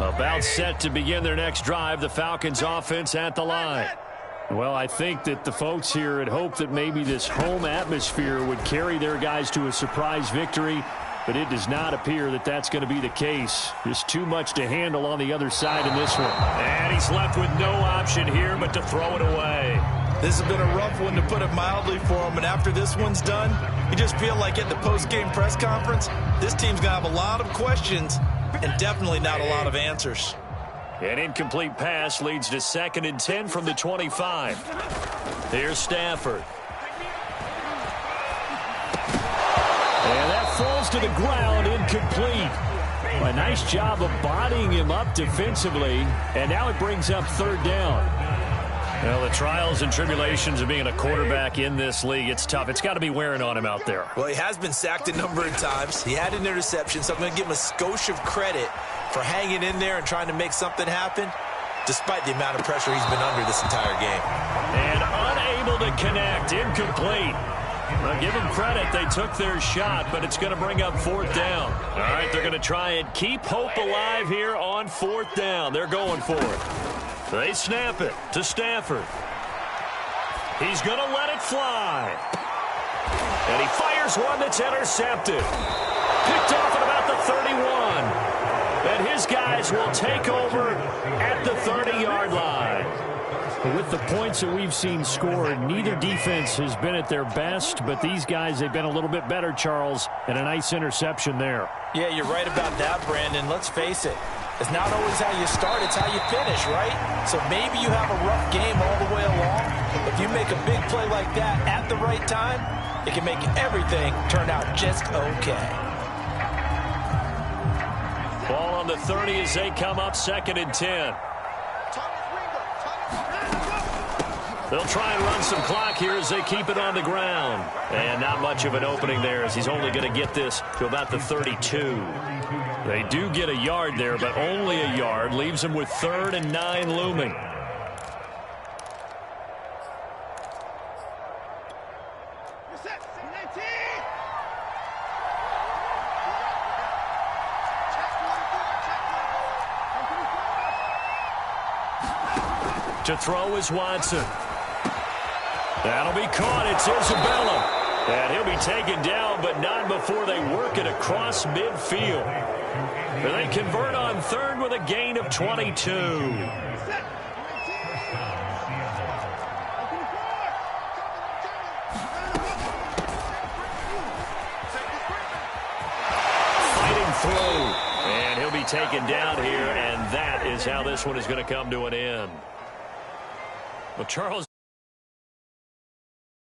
Speaker 1: About set to begin their next drive, the Falcons offense at the line. Well, I think that the folks here had hoped that maybe this home atmosphere would carry their guys to a surprise victory, but it does not appear that that's going to be the case. Just too much to handle on the other side in this one.
Speaker 3: And he's left with no option here but to throw it away.
Speaker 2: This has been a rough one, to put it mildly, for him, and after this one's done, you just feel like at the post-game press conference, this team's going to have a lot of questions and definitely not a lot of answers.
Speaker 1: An incomplete pass leads to 2nd and 10 from the 25. Here's Stafford. And that falls to the ground, incomplete. A nice job of bodying him up defensively, and now it brings up 3rd down. Well, the trials and tribulations of being a quarterback in this league, it's tough. It's got to be wearing on him out there.
Speaker 2: Well, he has been sacked a number of times. He had an interception, so I'm going to give him a skosh of credit for hanging in there and trying to make something happen, despite the amount of pressure he's been under this entire game.
Speaker 1: And unable to connect, incomplete. Well, give them credit. They took their shot, but it's going to bring up 4th down. All right, they're going to try and keep hope alive here on 4th down. They're going for it. They snap it to Stafford. He's going to let it fly. And he fires one that's intercepted. Picked off at about the 31. And his guys will take over at the 30-yard line. With the points that we've seen scored, neither defense has been at their best, but these guys, they've been a little bit better, Charles, and a nice interception there.
Speaker 2: Yeah, you're right about that, Brandon. Let's face it. It's not always how you start, it's how you finish, right? So maybe you have a rough game all the way along. If you make a big play like that at the right time, it can make everything turn out just okay.
Speaker 1: Ball on the 30 as they come up, 2nd and 10. They'll try and run some clock here as they keep it on the ground. And not much of an opening there as he's only going to get this to about the 32. They do get a yard there, but only a yard. Leaves them with 3rd and 9 looming. To throw is Watson. That'll be caught. It's Isabella. And he'll be taken down, but not before they work it across midfield. And they convert on 3rd with a gain of 22. Fighting through. And he'll be taken down here, and that is how this one is going to come to an end. Well, Charles.